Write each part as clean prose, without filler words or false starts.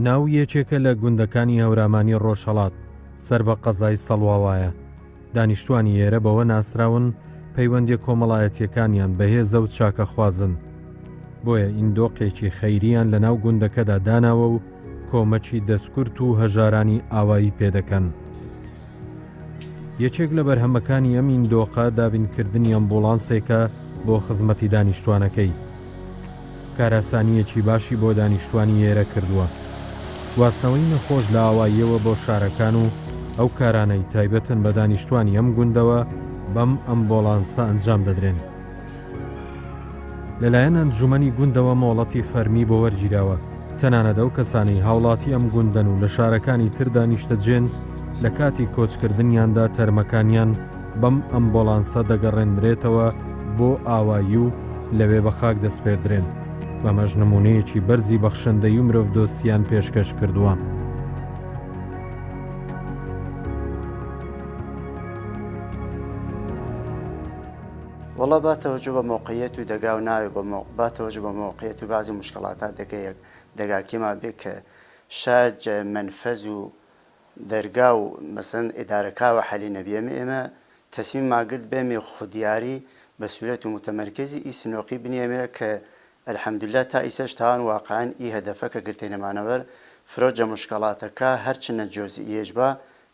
ناو یەکێکە لە گوندەکانی هەورامانی ڕۆژهەڵات سەر بە قەزای سەڵواوایە. دانیشتوانی ئێرە بەوە ناسراون پەیوەندی کۆمەڵایەتیەکانیان بەهێزە و چاکە خوازن. بۆیە ئیندۆقێکی خەیریان لە ناو گوندەکەدا داناوە و کۆمەچی دەستکورت و هەژارانی ئاوایی پێدەکەن. یەکێک لە بەرهەمەکانی ئەم ئیندۆقە دابینکردنی ئەمبوڵانسێکە بۆ خزمەتی دانیشتوانەکەی. کاراسانیەکی باشی بۆ دانیشتوانی ئێرە کردووە. گواستنەوەی نەخۆش لە ئاواییەوە بۆ شارەکان و ئەو کارانەی تایبەتن بە دانیشتوانی ئەم گوندەوە بەم ئەمبۆڵانسە ئەنجام دەدرێن. لەلایەن ئەنجومەنی گوندەوە مۆڵەتی فەرمی بۆ وەرگیراوە. تەنانەت ئەو کەسانی هاوڵاتی ئەم گوندەن و لە شارەکانی تر دانیشتەجێن لە کاتی کۆچکردنیاندا تەرمەکانیان بەم ئەمبۆڵانسە دەگەڕێنرێتەوە بۆ ئاوایی و لەوێ بە خاک دەستپێدرێن. بەمەش نمونەیەکی بەرزی بەخشندەی و مرۆڤ دۆستیان پێشکەش کردووە. وڵا باتەوەجو بە موقعیت و دەگا و ناوێ باتەوەجو بە موقعیت و بعضی مشکڵاتات دەگاکیما بێ کە شاید منفەز و دەرگا و مەسەن ئیدارەکاوە حەلی نەبیێمە ئێمە تەسمیم ماگرت بێمێ خودیاری بە سوورەت و متەمەرکەزی ئی سنۆقی بنیێمێرە کە الحەمدولله تا ئیسەش تاوان واقعان ئی هەدەفەکە گرتێنەمانەبەر فرۆجە مشکڵاتەکە هەرچنە جۆزئیەش بە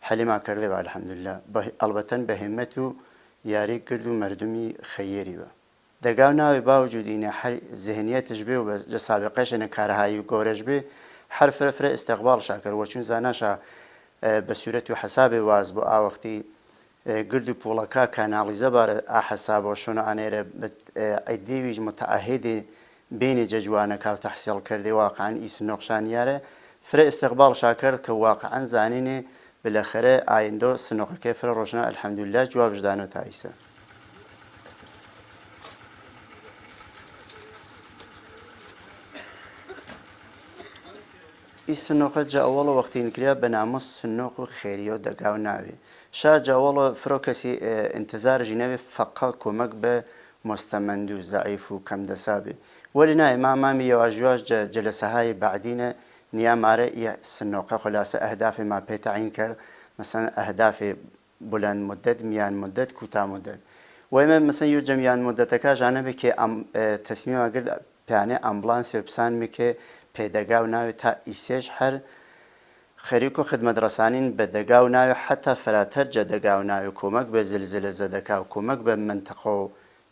حەلیما کردێ بە الحەمدولله ئەڵبەتەن بە هێمەت و یاری کرد و مردمی خەیێری بە دەگا و ناوێ باوجودینە ذهنیەتش بێ و بە سابقەشەنە کارهایی و گۆرەش بێ هەر فرە ئستیقبال شاکر وەچون زاناشە بە سوورەت و حەسابێ واز بۆ ئاوەختی گرد و پوڵەکە کاناڵیزە بارە ئاحەسابەوە شۆنە ئانێرە ئەیدێویش متعاهدێ بینی جەجوانەکە و تەحسیڵ کردێ واقعان ئی سنۆقشانیارە فرە ئستیقبال شاکر کە واقعان زانینێ بالاخره ئایندۆ سنۆقەکەی فرە ڕۆژنە الحەمدولله جوابشدانەوە تا ئیسە. ئی سنۆقە جا ئەوڵە وەختی نکریا بە نامۆ سنۆق و خێریە و دەگا و ناوێ شا جاوەڵە فرۆ کەسی ئینتزارژی نەوێ فەقەڵ کۆمەک بە مستەمەند و زەعیف و کەم دەسابێ وەلی نایە مامی یەواژواش جلسەهای بعدینە نیامارە سنۆقە خلاصە ئەهدافی ما پێ تعیین کرد مثلا ئەهدافی بلند مدت میان مدت کوتا مدت وەمە مثلا یو جەمیان مدتەکە ژانە بێ کە تەسمیما گرت پیانێ ئەمبڵانسی بسان بکێ پێدەگا و ناوێت تا ئیسێش هەر خەریک و خدمەت ڕەسانین بە دەگا و ناوێ حتا فەراتەر جە دەگا و ناوێ کۆمەک بە زلزلە زەدەکا و کۆمەک بە منتەقە و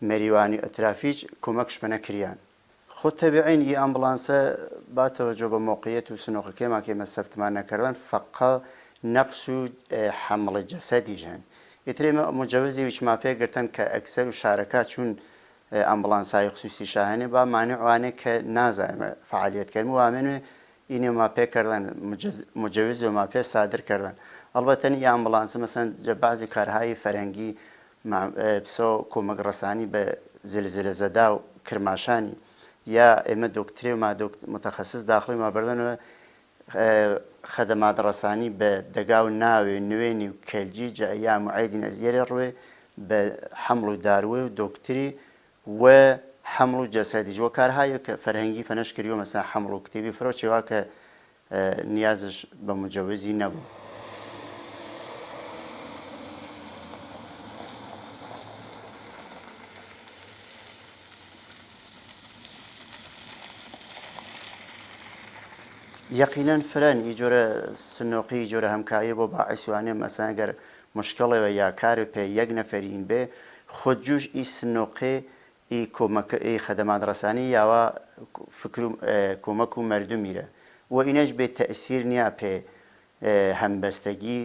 مەریوانی ئەترافیش کۆمەکش پەنە کریان خۆ تەبیعین ئی ئەمبڵانسە باتەوەجۆ بە موقعیت و سنۆقەکەیما کێمە سەفتمان نەکردن فەقە نەقس و حەمڵی جەسەدیژەن ئیترێمە مجەوزی ویچما پێگرتن کە ئەکسەر و شارەکە چون ئەمبڵانسای خصوصی شاهێنێ با مانیعوانێ کە نازانمە فعالیتکردن وامێنێ اینێ ما پێ کردن مجەوز و ما پێ سادر کردن ئەڵبەتەن ئی ئەمبڵانسە مەسەن بعضی کارهایی فەرەنگی پسۆ کۆمەک ڕەسانی بە زلزلە زەدا و کرماشانی یا ئێمە دۆکترێ و متەخەسس داخلی ما بردنەوە خەدەمات ڕەسانی بە دەگا و ناوێ نوێنی و کەلجی جا یا معیدی نەزیێرە ڕوێ بە حەمڵ و داروێ و دۆکتری و حەمڵ و جەسەدیش وە کارهایە کە فەرهەنگی پەنەش کردووە مەسا حەمڵ و کتێبی فرۆچێوا کە نیازش بە مجەوزی نەبوو. یەقینەن فرەن ئی جۆرە سنۆقی جۆرە هەمکاریە بۆ باعیسوانێ مەسەن ئەگەر مشکڵێەوە یا کارێ پێ یەک نەفەرین بێ خۆجوش ئی سنۆقێ ئی کۆمەکە ئی خەدەمات ڕەسانی یاوە فکر و کۆمەک و مەردومیرە و ئینەش بێ تەئسیر نییە پێ هەمبەستەگی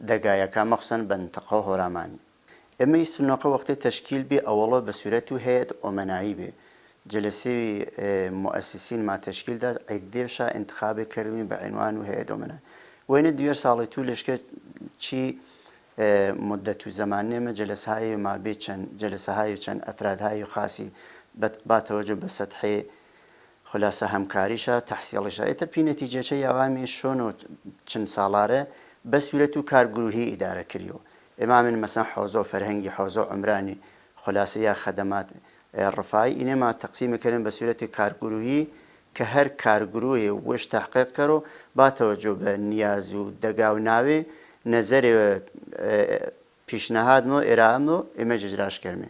دەگایەکە مەخسەن بە منتەقە و هۆرامانی ئێمە ئی سنۆقە وەختی تەشکیل بێ ئەوەڵە بە سوورەت و هەیەت ئۆمەنایی بێ جلسه مؤسسین ما تشکیل داد عده‌شا انتخاب کردیم به عنوان و هیئت امنه و این دیگر سال طولش که چی مدت و زمانی ما جلسه های ما بیچن جلسه های چن افراد های خاصی با توجه به سطح خلاصه همکاریشا تحصیلشا ایتا پی نتیجه چه یوامی شونو چند سالاره به صورت کارگروهی اداره کریو امام مثلا حوزه فرهنگی حوزه عمرانی خلاصه یا خدمات رفاعی اینما تقسیم کردن به صورت کارگروهی کە هەر کارگروی وش تحقیق کەڕۆ با تەوەجۆ بە نیاز و دەگا و ناوێ نەزەرێ پیشنەهادمەوە ئێرامەوە ئێمە ژراش کەرمێ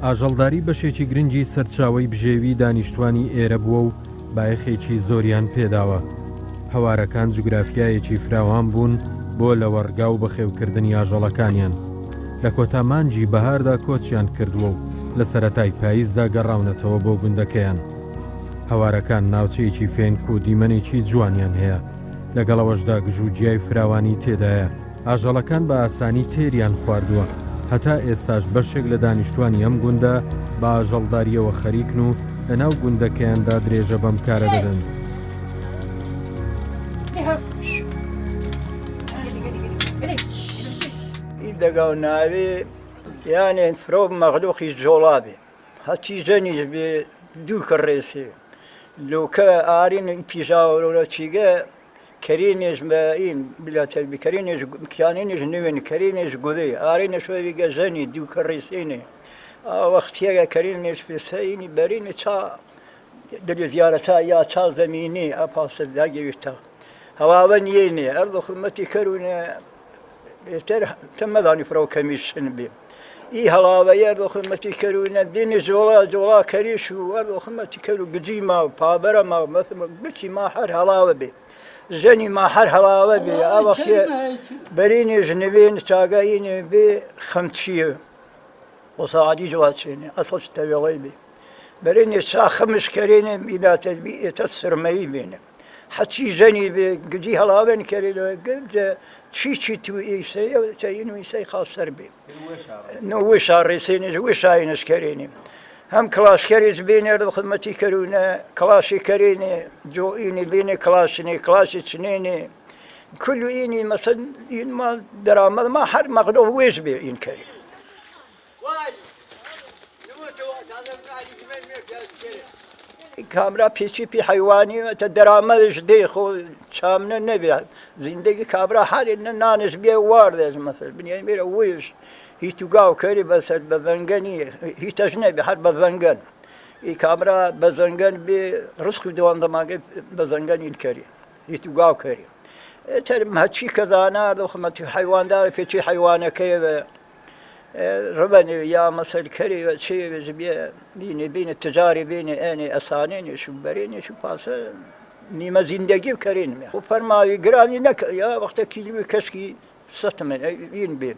ئاژەڵداری بەشێکی گرنگی سەرچاوەی بژێوی دانیشتوانی ئێرە بووە و بایەخێکی زۆریان پێداوە. هەوارەکان جوگرافیایەکی فراوان بوون بۆ لە وەڕگا و بەخێوکردنی ئاژەڵەکانیان. لە کۆتا مانجی بەهاردا کۆچیان کردووە و لە سەرەتای پاییزدا گەڕاونەتەوە بۆ گوندەکەیان. هەوارەکان ناوچەیەکی فێنک و دیمەنێکی جوانیان هەیە، لەگەڵەوەشدا گژوجیای فراوانی تێدایە. ئاژەڵەکان بە ئاسانی تێریان خواردووە، هەتا ئێستاش بەشێک لە دانیشتوانی ئەم گوندە بە ئاژەڵداریەوە خەریکن و لە ناو گوندەکەیاندا درێژە بەم کارە دەدەن. دەگا و ناوێ یانێن فرۆ مەغلوقی جۆڵابێ هەچی زەنیش بێ دوو کڕێسێ لۆکە ئارین پیژاوەرە چیگە کەرینێش بە ئین بلاتەبی کەرینێش کیانێنێش نوێن کەرینێش گودێ ئارینە شوێویگە زەنی دوو کڕێسێنێ وەختیەگە کەرینێش پێسەینی بەرینە چا دەری زیارەتا یا چا زەمینی ئەپاسە داگەویشتا هەواوە نیێنێ ئەردە خمەتی کەرونە تر تمدانی فرو کمیشن بی ای هلاوی ارد خدمتی کرونا دین جولا کریش و ارد خدمتی کرو گجی ما پابر ما مثلا بچی ما هر هلاوی بی زنی ما هر هلاوی بی آوخی برینی جنبین چاگاین بی خمسیه و ساعتی جواتشینه اصل تبیعی بی برینی چا خمس کرینه میلاد بی تسرمایی بینه حتی زنی بی گجی هلاوی کریده گفته چی تو ایسه تا اینو ایسه خاصر بی نوش آرسینش وش آینش کرینیم هم کلاش کریز بینه رو خدمتی کرونه کلاشی کرینه جو اینی بینه کلاشنی کلاشی چنینه کلو اینی مثلا این ما درآمد ما هر مقدار ویش بی این کریم کامرا پیچی پی حیوانی تا درآمدش دی خو چامنه نبید زندگی کابرا هر این نانش بیه واردش مثلا بنیان میره ویش هیچ گاو کاری بس بزنگانی هیچش نبی هر بزنگان ای کابرا بزنگان بی رزق دوان دماغی بزنگان این کاری هیچ گاو کاری تر مهچی کزانا دو خمت حیوان دار پیچی حیوانه که ربني يا مثل كري شيء بين التجاري بين أنا أسانين شو بريني شو باسه نيم زندگی کرین می. و فرمایی گرانی نک یا وقتی کیلوی کشکی 7 من این بی.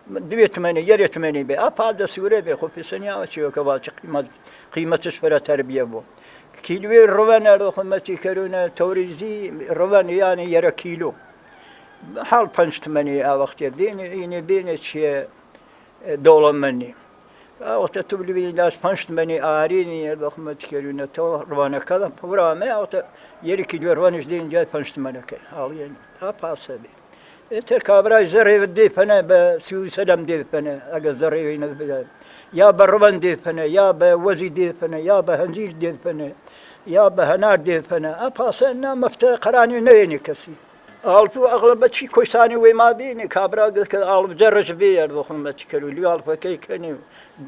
2 من 1 من بی. آپاد سوره بی خو پیشنیا و چیو که واچ قیمتش برای تربیه بو. کیلوی روان رو خدمتی کرونه توریزی روان یعنی 1 کیلو. حال 5 منی وقتی دین این بین چیه دولار منی. وقت تبلی بین لاش 5 منی آرینی رو خدمتی کرونه تو روانه کدام پرامه وقت 1 کیلو روانش دین جای 5 منی که حالی آپاسه بی. ترکابرای زری دی فنه به 37 دی فنه اگر زری وینه بده یا به روان دی فنه یا به وزی دی فنه یا به هنجیر دی فنه یا به هنار دی فنه آپاسه نه مفته قرانی نینی کسی آلفو اغلب چی کویسانی وی ما بینی کابرا گفت که آلف جرش بیار بخون بچی کرولی آلف کی کنی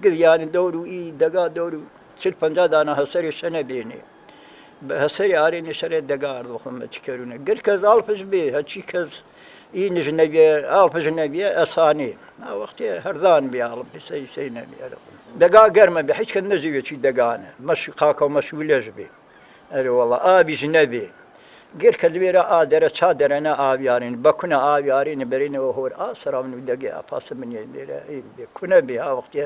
گفت یعنی دورو ای دگا دورو 40-50 دانه حسری شنه بینی به حسری آرینی شره دگار بخون بچی کرونه گر کز آلفش بی هچی کز این جنبی آلف جنبی اسانی وقتی هردان بی آلف سی نبی دگا گرمه بی هیچ کن نزیه چی دگانه مش قاکو مش ویلج بی اری والله آبی جنبی گر کلویرا آدره چا درنه آبیارین بکنه آبیارین برینه و هور آسرام نودگی آپاس منی میره این بی کنه بی وقتی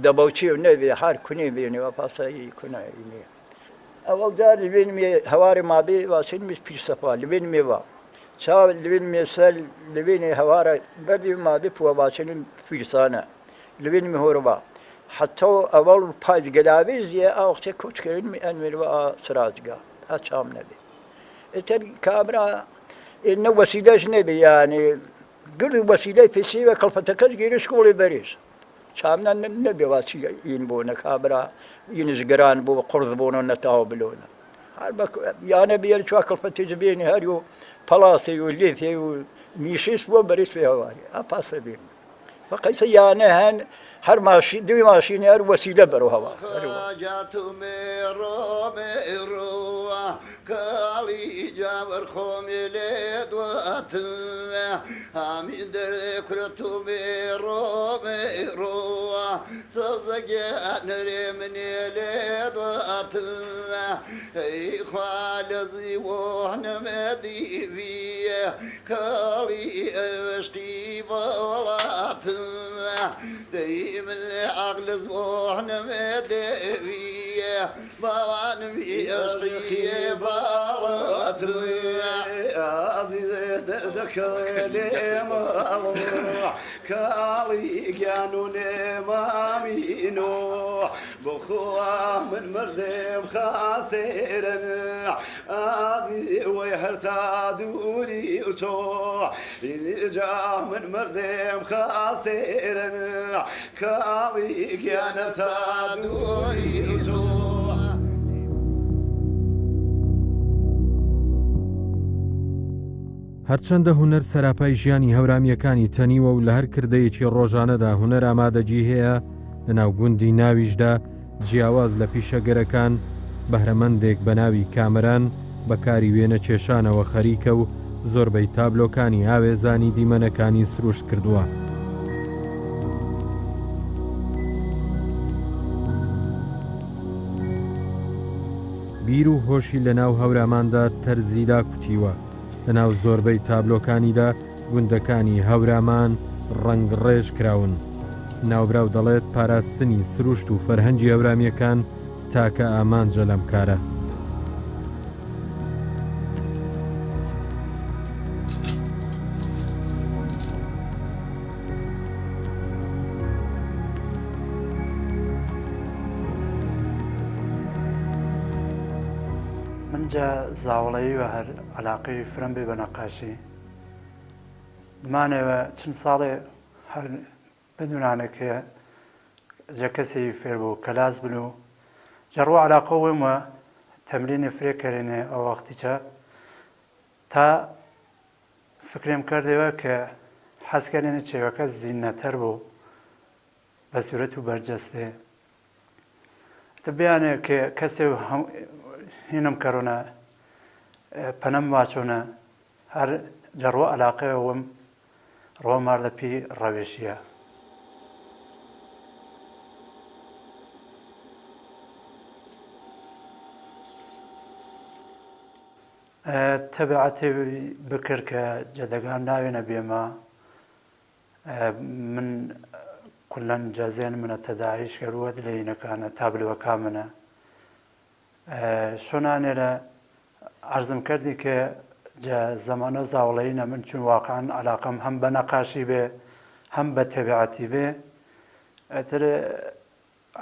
دبوچی و نبی هر کنی بینی آپاس ای کنه اینی اول دار لبین می هوار ما بی واسین میش پیش صفا لبین می وا چا لبین مثال لبین هوارا بدی ما بی پوا واسین فیرسانه لبین می هوروا حتی اول پاز گلاویزیه آخته کوچ کردن می انور و سراجگا اچام نبی اتر کابرا إن وسيلة نبي يعني قرد وسيلة في سيوة كالفتكات جيرش كولي بريس شامنا نبي واسيلة ينبونا كابرا ينزقران بو قرض بونا نتاو بلونا يا نبي يرشوا كالفتيج بيني هاريو بلاصي وليثي وميشيس وبريس فيها واري أباسا بين فقيس يعني هن هر ماشي دوي ماشين هر وسيلة برو هوا جات ميرو كالي جابر خومي لدوات امين دركرتو ميرو سوزجان رمني لدوات اي خالزي وحنا مديفي كالي اشقي بولات دايما العقل زوحنا مدفية بوان في أشقي بالات عزيز دردك لي مروح كالي قانون مامي نوح بخوة من مردم خاسر عزيز ويحرتا دوري وتوح جاه من مردم خاسر كالي قانتا دوري وتوح هەرچەندە هونەر سەراپای ژیانی هەورامیەکانی تەنیوە و لە هەر کردەیەکی ڕۆژانەدا هونەر ئامادەجی هەیە لە ناو گوندی ناویشدا جیاواز لە پیشەگەرەکان بەهرەمەندێک بە ناوی کامەران بەکاری وێنە کێشانەوە خەریکە و زۆربەی تابلۆکانی ئاوێزانی دیمەنەکانی سروشت کردووە. بیر و هۆشی لە ناو هەوراماندا تەرزیدا کوتیوە. لە ناو زۆربەی تابلۆکانیدا گوندەکانی هەورامان ڕەنگڕێژ کراون. ناوبراو دەڵێت پاراستنی سروشت و فەرهەنگی هەورامیەکان تاکە ئامانجە لەم کارە. من جا زاوڵەیی و هەر علاقەی فرم بێ بە نەقاشی دمانەوە چەند ساڵێ هەر بدونانەکە جا کەسێکی فێر بوو کەلاس بن و جەڕوە علاقە وێمە تەمرینی فرێکەرێنێ ئەو وەختیچە تا فکرێم کردەوە کە حەزکردێنە چێوەکە زیینەتەر بوو بە سوورەت و بەرجەستێ تە بیانێ کە کەسێ هینم کەڕۆنە پەنەم واچۆنە هەر جەڕوە علاقەوەم ڕۆمار لە پێی ڕەوێشیە. تەبیعەتی بکرد کە جەدەگان ناوێنە بێمە من کولەن جەزێن منە تەداعیش کەروە دلێنەکانە تابلوەکە منە شۆنانێرە عەرزم کردی کە زەمانە زاوڵەیینە من چون واقعان علاقەم هەم بە نەقاشی بێ هەم بە تەبیعەتی بێ ئەتر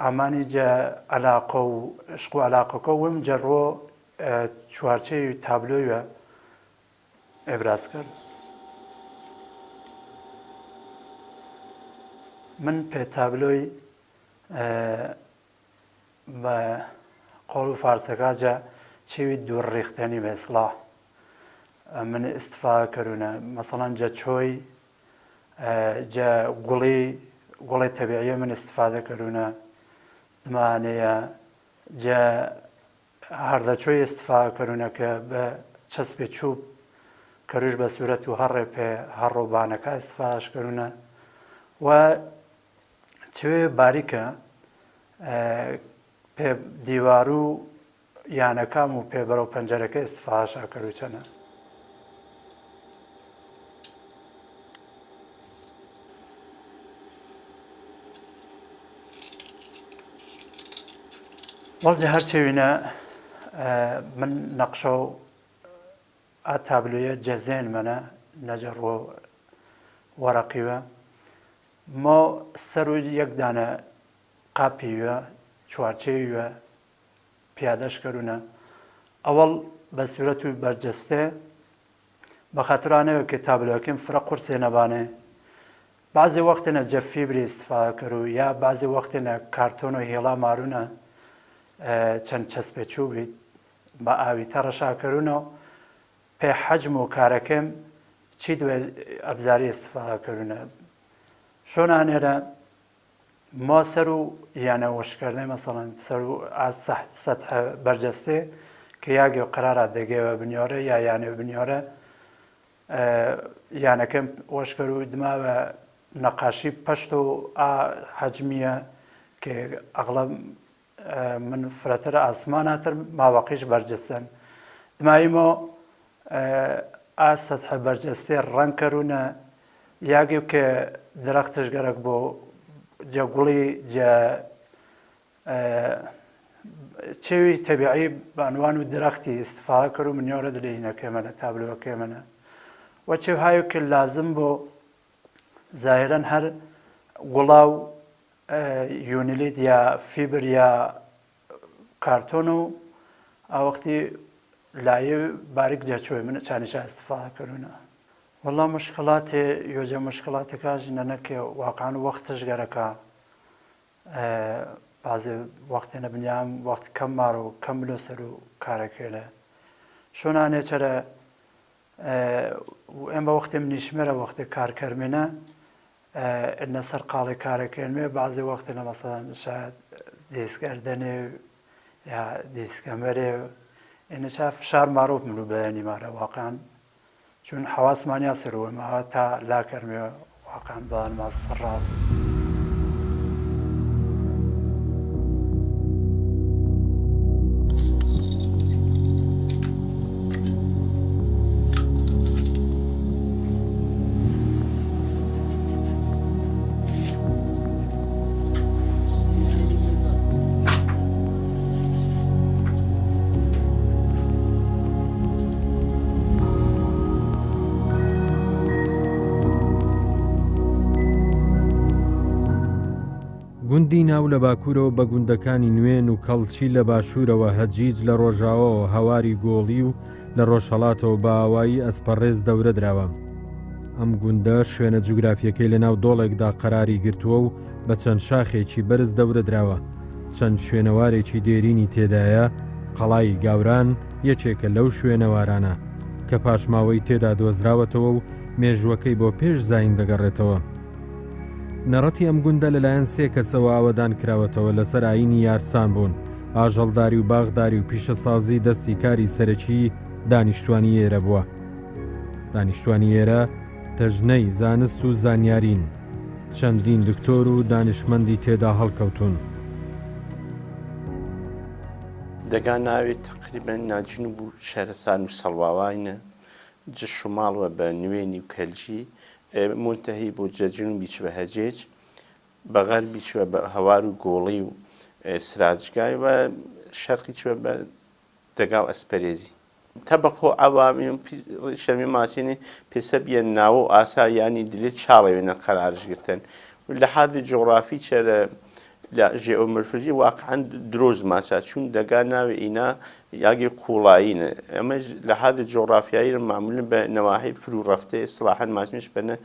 ئامانی جە علاقە و عشق و علاقەکە وم جەڕۆ چوارچەی تابلۆیە ئێبراز کرد. من پێ تابلۆی بە قۆڵ و فارسەکە جە چێوی دووڕێختەنی بە ئیسڵاح من ئیستفاده کردوونە مەسەڵەن جە چۆی جە گوڵی تەبیعیە من ئیستفاده کردوونە دمانەیە جە هەردە چۆی ئیستفاده کردوونە کە بە چەسبێ چوب کەروش بە سوورەت و هەڕێ پێ هەڕۆبانەکە ئیستفادەش کردوونە و چێوێ باریکە پێ دیوار و یانەکەم و پێ بەرەو پەنجەرەکە ئیستفادەشا کردو چەنە. وەڵجە هەر چێوینە من نەقشە و ئا تابلۆیە جەزێن منە نەجەڕوە وەرەقیوە مۆ سەر و یەک دانە قاپیوە چوارچێویوە پیادەش کردوونە ئەوەڵ بە سوورەت و بەرجەستێ بەخاترانەوە کە تابلۆکەم فرە قورسێ نەبانێ بعضی وەختێنە جە فیبری استفاده کرو یا بعضی وەختێنە کارتۆن و هێڵا مارونە چەند چەسپێچوو بیت بە ئاوی تەڕەشاکردونەوە پێ حەجم و کارەکەم چی دوێ ئەبزاری استفادەکردونە شۆنانێرە ما سەر و یانە وشکردنی مەسەڵەن سەر و سەتح بەرجەستێ کە یاگێ قەرارە دەگەوە بنیۆرە یا یانێ بنیۆرە یانەکەم وەشکرد و دماوە نەقاشی پەشت و حەجمیە کە ئەغڵب من فرەتر ئاسماناتر ماوەقیش بەرجەستن دماییمەوە ئاسەتح بەرجەستێ ڕەنکەرونە یاگێ کە درەختش گەرەک بۆ جەگوڵی جە چێوی تەبیعی بانوان و درەختی استفاده کرد و منیۆرە دلێنەکە منە تابلوەکە منە و چێوهایو کە لازم بۆ ظاهرەن هەر گوڵاو یونیلیت یا فیبر یا کارتۆن و ئاوەختی لایە باریک جەچۆی من چانیشە استفاده کردونە والله مشکلاتێ یۆجە مشکلاتەکەژ نەنەکێ واقعان وەختش گەرەکە بعضی وەختێنە بنیام وەخت کەم مار و کەم لۆ سەر و کارەکێلە شۆنانێ چەرە ئەم بە وەختێ منیشمێرە وەختێ کارکەرمێنە ئەنە سەر قاڵی کارەکەێنمێ بعضی وەختێنە مەسەڵەن شاید دیسکردنێ یا دیسکەمەرێ ئێنە چا فشار مارۆ ملو بەیانی مارە واقعان چون حواسمانیا سەرەوە ماوە تا لاکەرمێ واقعان بەڵان ما سەڕاو گوندی ناو لە باکوورەوە بە گوندەکانی نوێن و کەڵچی لە باشوورەوە هەجیج لە ڕۆژاوەوە هەواری گۆڵی و لە ڕۆژهەڵاتەوە بە ئاوایی ئەسپەڕێز دەورە دراوە. ئەم گوندە شوێنە جوگرافیەکەی لە ناو دۆڵێکدا قەراری گرتووە و بە چەند شاخێکی بەرز دەورە دراوە. چەند شوێنەوارێکی دێرینی تێدایە قەڵای گاوران یەکێکە لەو شوێنەوارانە کە پاشماوەی تێدا دۆزراوەتەوە و مێژوەکەی بۆ پێش زاین دەگەڕێتەوە. نەڕەتی ئەم گوندە لەلایەن سێ کەسەوە ئاوەدان کراوەتەوە لەسەر ئاینی یارسان بوون، ئاژەڵداری و باغداری و پیشەسازی دەستی کاری سەرەکی دانیشتوانی ئێرە بووە. دانیشتوانی ئێرە تەژنەی زانست و زانیارین، چەندین دکتۆر و دانیشمەندی تێدا هەڵکەوتون. دەگا ناوێت تقریبان ناجنوب و شارستان و سەڵواوانە جە شماڵوە بە نوێنی و کەلجی منتهی بۆ جەجنوبی چ بە هەجێج بە غەربی چوە بە هەوار و گۆڵی و سراجگای و شەرقی چوە بە دەگا و ئەسپەرێزی تەبەخۆ ئەوامی شەرمی ماسیێنێ پێسە بیە ناوە و ئاسا یانی دلێت چاڵەوێنە قەرارشگرتن لە حادی جۆغرافی چێرە لە ژێئۆمۆرفۆلۆژی واقعاً درۆز ماسا چون دەگا ناوێ ئینا یاگی قوڵایینە ئەمەش لە حادی جۆغرافیایی معمولن بە نەواحی فرو ڕەفتە ئیسلاحەن ماسمیش بەنە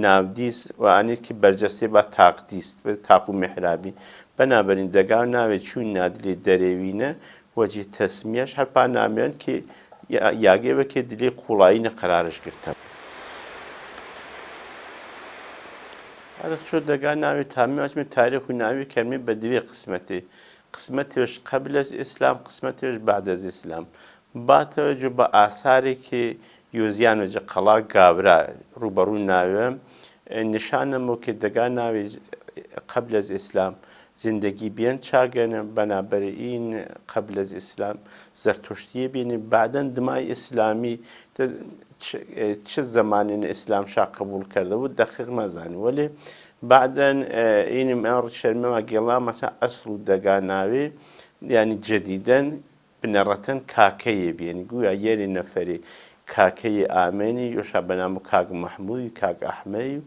ناودیست و ئانێکی بەرجەستێ بە تاقدیست بە تاق و میحرابی بەنابەرین دەگا ناوێ چون نادلێ دەرێوینە وەجێ تەسمیەش هەرپا نامیان کە یاگێوە کە دلێ قوڵایینە قەرارشگرتن چۆ دەگا ناوی تامیاتمە تاریخ و ناوی کەرمی بە دوێ قسمەتێ قسمەتێش قبل از ئیسلام قسمەتێش بعد از ئیسلام باتەوە جو بە ئاسارێکی یۆزیانەجە قەڵا گاورا ڕوبەڕوو ناوێ نیشانەمە کە دەگا ناوی قبل از ئیسلام زندگی بیان چاگەنە بەنابەرئین قبل از ئیسلام زەرتۆشتیە بینی بعدەن دمای ئیسلامی چه زمانین اسلام شا قبول کرده بود دقیق مزانی ولی بعدن این امر شرمه و گلا مثلا اصل دگاناوی یعنی جدیدن بنرتن کاکیه بیانی گویا یه نفری کاکی آمینی یا شبنامو کاک محمودی کاک احمدی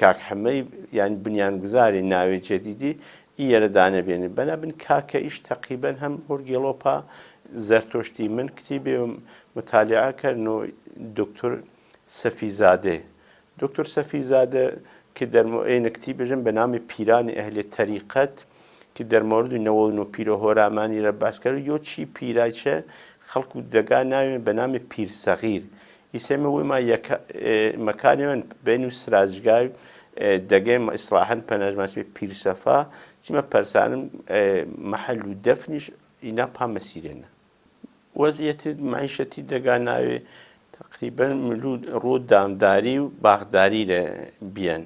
کاک حمی یعنی بنیانگذاری ناوی جدیدی ایره دانه بیانی بنابن کاکیش تقریبا هم هرگلوپا زرتشتی من کتیبی مطالعه کردن و دکتر سەفیزادێ دکتۆر سەفیزادە کە دەرمۆینەکتی بژم بە نامی پیرانی ئەهلی تەریقەت کە دەرمۆرد و نەوەن و پیرە هۆرامانی رە باسکەر یۆ چی پیرایچە خەڵکو دەگا ناوێن بە نامی پیرسەغیر ئیسێمە ویما مەکانێن بین و سرازگای دەگەیم ئیسلاحەن پەناژماسی پیرسەفا چیمە پەرسانم محل و دەفنیش ئینا پامەسیرێنە وەزیەتی معیشەتی دەگا ناوێ تقریبا ڕوو دامداری و باغداری لە بیان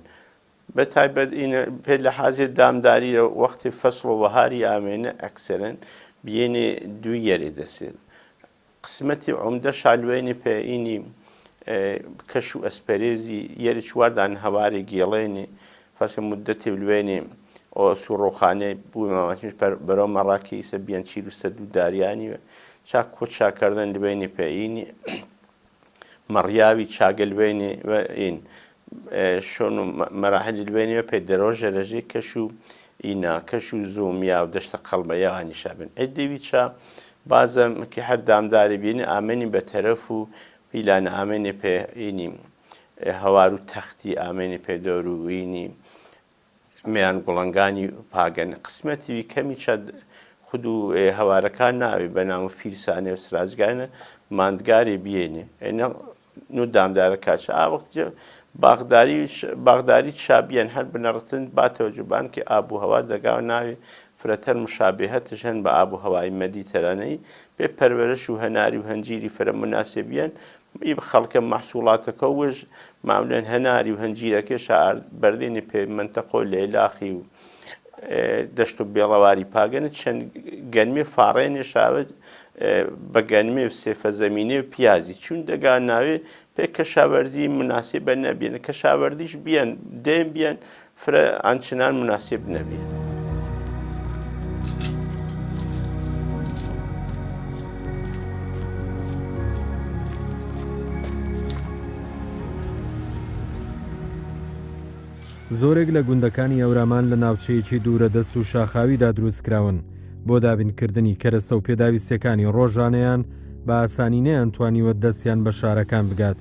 بەتایبەت پێ لە حازێ دامداری لە وەختی فەسڵ و وەهاری ئامێنە ئەکسەرەن بێنێ دوو یەرێ دەسێت قسمەتی عومدە شالوێنی پێئینی کەش و ئەسپەرێزی یەری چواردان هەواری گێڵێنێ فەرسە مدەتی لوێنێ ئۆ سوڕۆخانێ بووی ماماسیش بەرەو مەڕاکی ئیسە بیان چیر و سەد و داریانی چاک کۆت چاکردن لوێنی پێئینی مەڕیاوی چاگەلوێنێ ئین شۆن و مەراحلی لوێنێ پێ دەرۆژە ڕێژەی کەش و ئینا کەش و زوومیا و دەشتە قەڵبەیەوانی شابن ئەدەوی چا بازم کە هەر دامداری بینی ئامێنی بەتەرەف و پیلانە ئامێنێ پێ ئینی هەوار و تەختی ئامێنی پێ دەوروینی میان گوڵنگانی پاگەن قسمەتی کەمی چەند خود و هەوارەکان ناوێ بەناو فیرسانێ و سرازگانە ماندگاری بێنێ نو دامدارە کاچە ئاوەخت باغداری شابیان هەر بنەڕتن باتەوە جوبان کە ئابوو هەوا دەگاوە ناوێ فرەتەر مشابهەتش هەن بە ئابوو هەوای مەدیتەرانەی بێ پەروەرش و هەناری و هەنجیری فرە مناسبیان خەڵکە مەحسوڵاتەکە وش معمولەن هەناری و هەنجیرەکەش بەردێنی پێ منتەقۆ لێلاخی و دەشت و بێڵەواری پاگەنە چەند گەنمێ فاڕێنێ شاوت بە گەنمێ و سێفە زەمینێ و پیازی چون دەگا ناوێ پێ کەشاوەرزی مناسب بە نەبێنە کەشاوەردیش بیان دێن بیان فرە ئانچنان مناسب نەبێن. زۆرێک لە گوندەکانی ئەورامان لە ناوچەیەکی دوورە دەست و شاخاویدا دروستکراون بۆ دابینکردنی کەرەستە و پێداویستەکانی ڕۆژانەیان بە ئاسانی نەیانتوانیوە دەستیان بە شارەکان بگات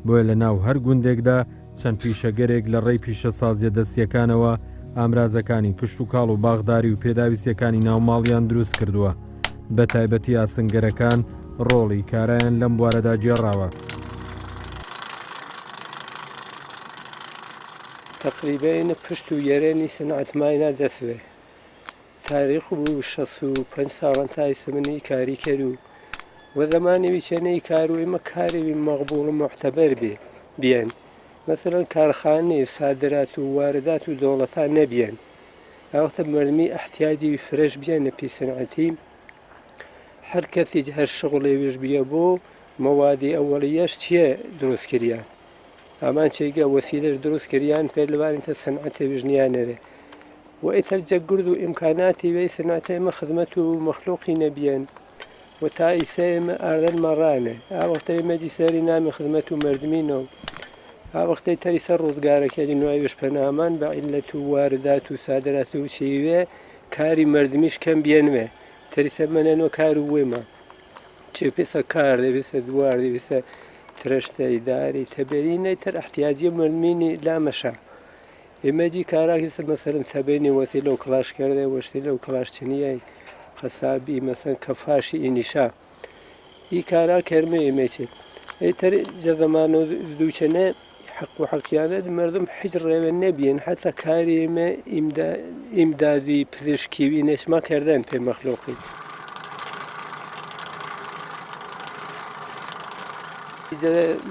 بۆیە لە ناو هەر گوندێکدا چەند پیشەگەرێک لە ڕێی پیشەسازیە دەستیەکانەوە ئامرازەکانی کشت و کاڵ و باغداری و پێداویستەکانی ناوماڵیان دروست کردووە بە تایبەتی ئاسنگەرەکان ڕۆڵی کارایان لەم بوارەدا جێڕاوە. تقریبا پشت و یێرێنی سنعەتماینا دەسوێ تاریخ بوو 65 ساڵان تایسمنی کاری کرد و وەزەمانی چەنەی کار و ئێمە کارێوی مەقبوڵ و معتەبەر بیان مثلا کارخانەی سادرات و واردات و دەوڵەتان نەبیان ئەوەختە مەرمی احتیاجی فرەش بیانە پێی سنعەتی هەر کەسێک هەر شغڵێویش بیە بۆ مەوادی ئەوەڵیەش چییە دروست کردیان ئامان چێگە وەسیلەش دروست کردیان پێلوانتە سنعەتە وژنیانەرێ و ئیتەرجە گرد و ئیمکاناتی وەی سنعەتە ئێمە خزمەت و مەخلوقی نەبیان و تا ئیسە ئێمە ئاردەن مەڕانە ئاوەختە ئێمەجی سەری نامی خزمەت و مردمینەوە ئاوەختەی تەری سەر ڕوزگارەکەی نوێویش پەنامان بە عیلەت و واردات و سادرات و چێوێ کاری مردمیش کەم بیانوێ تەریسە منەنەوە کار و وێمە چێ پێسە کار دەبێسە دوار دەبێسە ترشتە ئیداری تەبێری نەیتر احتیاجی مردمینی لامەشە ئێمەجی کاراکی سەر مەسەرم تەبێنی وەسی لەو کڵاشکردێ وەشتی لەو کڵاشچنیای قەسابی مەسەن کەفاشی ئینیشا ئی کارا کەرمە ئێمەچێت ئەیتر جەزەمانە دووچەنە حق و حەقیانەت مردم حیج ڕێوە نەبیێن حتا کاری ئێمە ئیمدادی پزیشکیوی نەشما کردن پێ مەخلوقی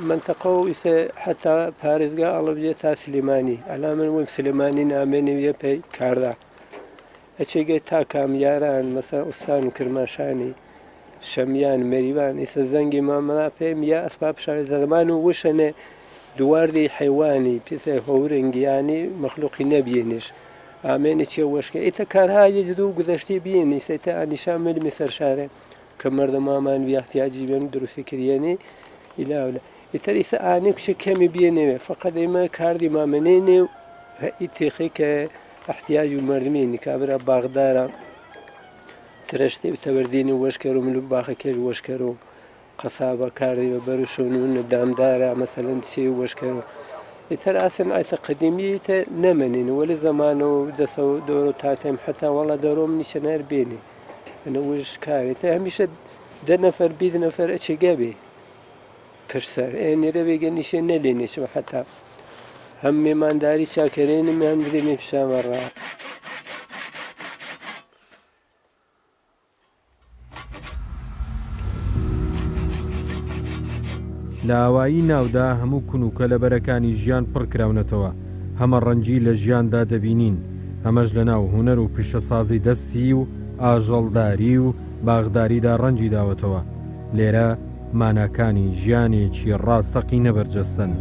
منطقة وإذا حتى بارزقا الله بجي تا سليماني على من وين سليماني نامني ويا بي كاردا أشيء تا كامياران مثلا أسان كرماشاني شميان مريوان إذا زنجي ما ملابي ميا أسباب شار زمان وشنا دواردي حيواني بيسه هورنج يعني مخلوقي نبينش آمني شيء وشك إذا كارها يجدو قدشتي بيني سيتا أني شامل مثل شارع كمرد ما من بيحتاج بين دروس كرياني إلى ولا إثر آنك شيء كم بينه فقط إما كاردي ما منينه إتخيك احتياج المردمين كابرا باغدارا ترشتي بتورديني وشكرو من باخكير وشكرو قەسابە کاری بە بەرشون دامدارە مەسەلەن چێ وەشکەر ئیتر ئاسن ئایتە قدیمیتە نەمەنین وەلی زەمانەوە دەسە دۆرە تاتێم حتا وەڵا دەرۆم نیشە نەر بێنێ ئەنە وش کارێتە هەمیشە 10 نەفەر 20 نەفەر ئەچێگە بێ پرسەر ئێنێرە بێگە نیشێ نەلێنێشەوە حتا هەم مێمانداری چاکەرێنمان بدێنێ پیشامەڕا لە ئاوایی ناودا هەموو کونوکە لە بەرەکانی ژیان پڕکراونەتەوە هەمە ڕەنجی لە ژیاندا دەبینین ئەمەش لە ناو هونەر و پیشەسازی دەستی و ئاژەڵداری و باغداریدا ڕەنجی داوەتەوە لێرە ماناکانی ژیانێکی ڕاستەقی نەبەرجەستن.